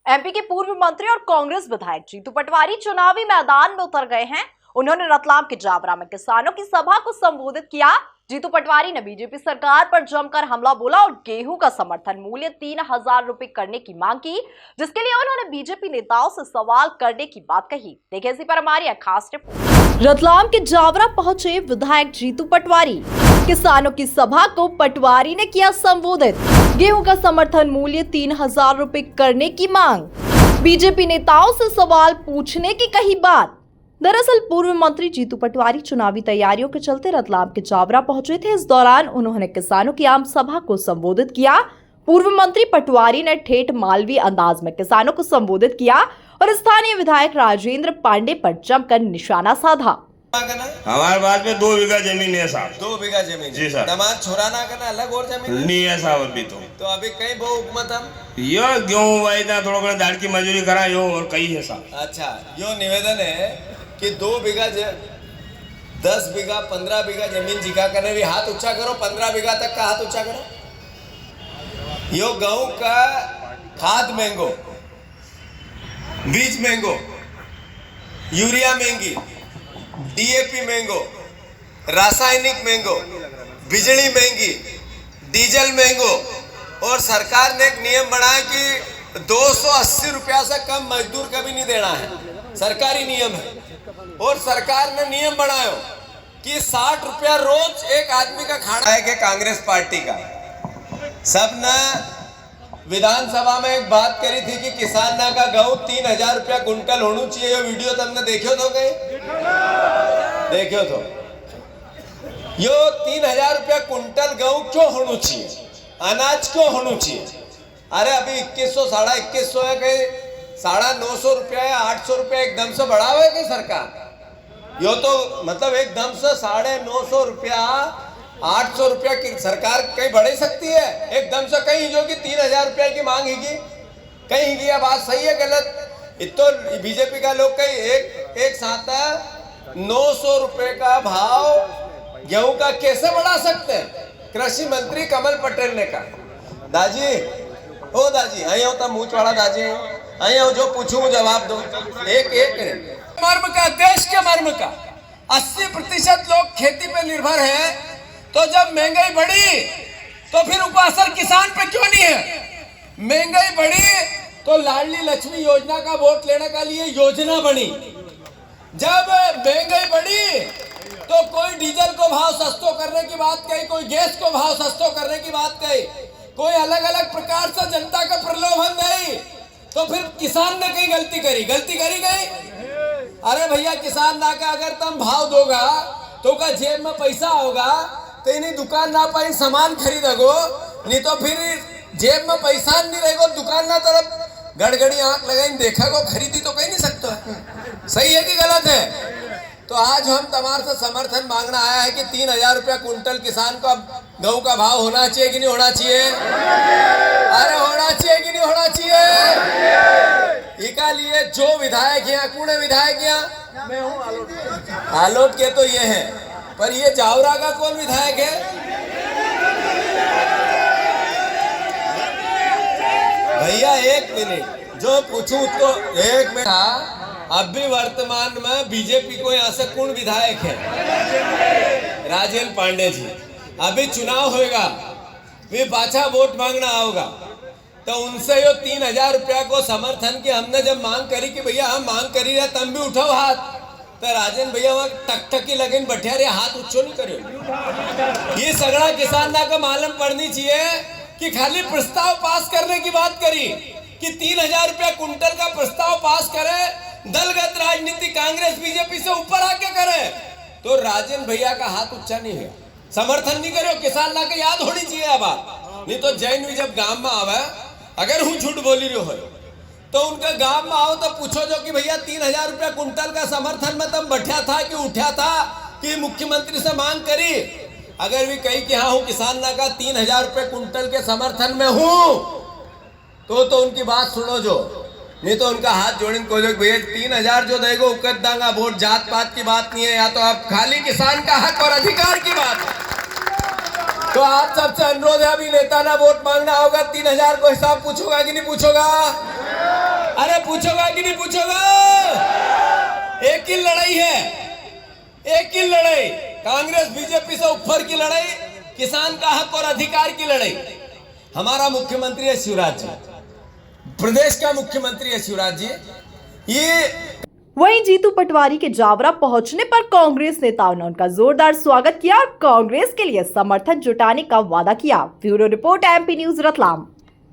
MP के पूर्व मंत्री और कांग्रेस विधायक जीतू पटवारी चुनावी मैदान में उतर गए हैं। उन्होंने रतलाम के जावरा में किसानों की सभा को संबोधित किया। जीतू पटवारी ने बीजेपी सरकार पर जमकर हमला बोला और गेहूं का समर्थन मूल्य 3,000 रुपए करने की मांग की, जिसके लिए उन्होंने बीजेपी नेताओं से सवाल करने की बात कही। देखिए इसी पर हमारी खास रिपोर्ट। रतलाम के जावरा पहुंचे विधायक जीतू पटवारी। किसानों की सभा को पटवारी ने किया संबोधित। गेहूं का समर्थन मूल्य 3,000 रुपए करने की मांग, बीजेपी नेताओं से सवाल पूछने की कही बात। दरअसल पूर्व मंत्री जीतू पटवारी चुनावी तैयारियों के चलते रतलाम के जावरा पहुंचे थे। इस दौरान उन्होंने किसानों की आम सभा को संबोधित किया। पूर्व मंत्री पटवारी ने ठेठ मालवी अंदाज में किसानों को संबोधित किया और स्थानीय विधायक राजेंद्र पांडे पर जमकर निशाना साधा। हमारे पास में 2 बीघा जमीन है साहब। 2 बीघा जमीन जी सर। दामाद छोराना करना अलग और जमीन नहीं है साहब अभी तो अभी कई बहु हुकूमत हम यो गेहूं भाई ना थोड़ा दाड़ की मजदूरी करा यो और कई है साहब। अच्छा यो निवेदन है कि 2 बीघा 10 बीघा 15 बीघा जमीन जिका करने भी हाथ ऊंचा करो। 15 बीघा तक का हाथ ऊंचा करो। यो गेहूं का खाद महंगो, बीज महंगो, यूरिया महंगी, डीएपी महंगो, रासायनिक महंगो, बिजली महंगी, डीजल महंगो और सरकार ने एक नियम बनाया कि 280 रुपया से कम मजदूर कभी नहीं देना है। सरकारी नियम है। और सरकार ने नियम बनाया कि 60 रुपया रोज एक आदमी का खाना है कि कांग्रेस पार्टी का। सब ने विधानसभा में एक बात करी थी कि किसान ना का गेहूं 3,000 रुपया कुंटल होना चाहिए। ये वीडियो तुमने देखो तो कहीं देखो तो यो 3,000 रुपया कुंटल गेहूं क्यों होना चाहिए, अनाज क्यों होना चाहिए? अरे अभी 2100 2150 है, कहीं 950 रुपया या 800 रुपया एकदम से बढ़ावे कि सरकार? यो तो मतलब एकदम से 950 रुपया 800 रुपया की सरकार कहीं बढ़ सकती है एकदम से? कहीं जो कि 3,000 रुपया की मांग है कहीं की बात सही है गलत? इतो बीजेपी का लोग कहीं एक साथ 900 रुपए का भाव गेहूं का कैसे बढ़ा सकते हैं? कृषि मंत्री कमल पटेल ने कहा। दाजी ओ दाजी आई हो तब मुंह चौड़ा दाजी आई हो, जो पूछूं जवाब दो। एक मर्म का, देश के मर्म का 80% लोग खेती पे निर्भर है। तो जब महंगाई बढ़ी तो फिर उसका असर किसान पे क्यों नहीं है? महंगाई बढ़ी तो लाडली लक्ष्मी योजना का वोट लेने के लिए योजना बनी। जब महंगाई बढ़ी तो कोई डीजल को भाव सस्तो करने की बात कही, कोई गैस को भाव सस्तो करने की बात कही, कोई अलग अलग प्रकार से जनता का प्रलोभन नहीं। तो फिर किसान ने कहीं गलती करी गई? अरे भैया किसान ना का अगर तुम भाव दोगा तो का जेब में पैसा होगा तो इन्हीं दुकान ना पाई सामान खरीदोगो, नहीं तो फिर जेब में पैसा नहीं रहेगा दुकान ना तरफ गड़गड़ी आंख लगाई देखा को खरीदी तो कहीं नहीं सकता है। सही है कि गलत है? तो आज हम तुम्हारे से समर्थन मांगना आया है कि 3,000 रुपया कुंटल किसान को गेहूं का भाव होना चाहिए कि नहीं होना चाहिए? अरे होना चाहिए कि नहीं होना चाहिए? इका लिए जो विधायक यहाँ कौन है? विधायक यहाँ मैं हूँ आलोट के तो ये है, पर ये जावरा का कौन विधायक है? भैया एक मिनट जो पूछूं तो एक मिनट। अभी वर्तमान में बीजेपी को यहाँ से कौन विधायक है? राजेंद्र पांडे जी। अभी चुनाव होगा, वे पाछा वोट मांगना होगा तो उनसे यो 3,000 रुपया को समर्थन की हमने जब मांग करी कि भैया हम मांग करी रहे तब भी उठाओ हाथ, तो राजन भैया वहां टकटकी लगन बैठे रहे, हाथ उच्चो नहीं करो। ये सगड़ा किसान ना का मालूम पड़नी चाहिए कि खाली प्रस्ताव पास करने की बात करी कि 3,000 रुपया कुंटल का प्रस्ताव पास करे, दलगत राजनीति कांग्रेस बीजेपी से ऊपर आके करे, तो राजन भैया का हाथ ऊंचा नहीं है, समर्थन नहीं करो। किसान ना के याद होनी चाहिए अब बात। नहीं तो जैन भी जब गांव में आवे, अगर हूँ झूठ बोली रही हो तो उनका गांव में आओ तो पूछो जो कि भैया 3,000 रुपया कुंटल का समर्थन में तुम बैठा था कि उठा था कि मुख्यमंत्री से मांग करी? अगर भी कही कि हाँ हूँ किसान ना का 3,000 रुपये कुंटल के समर्थन में हूँ तो उनकी बात सुनो जो, नहीं तो उनका हाथ जोड़ने को जो भैया 3,000 जो देगा उकत दांगा। वोट जात पात की बात नहीं है, या तो आप खाली किसान का हक और अधिकार की बात है। तो आप सबसे अनुरोध है, अभी नेता ना वोट मांगना होगा 3,000 को हिसाब पूछोगा कि नहीं पूछोगा? पूछोगा कि नहीं पूछोगा? एक ही लड़ाई है, एक ही लड़ाई, कांग्रेस बीजेपी से ऊपर की लड़ाई, किसान का हक और अधिकार की लड़ाई। हमारा मुख्यमंत्री है शिवराज जी, प्रदेश का मुख्यमंत्री है शिवराज जी। ये वहीं जीतू पटवारी के जावरा पहुंचने पर कांग्रेस नेताओं ने उनका जोरदार स्वागत किया और कांग्रेस के लिए समर्थन जुटाने का वादा किया। Bureau report, MP news, Ratlam.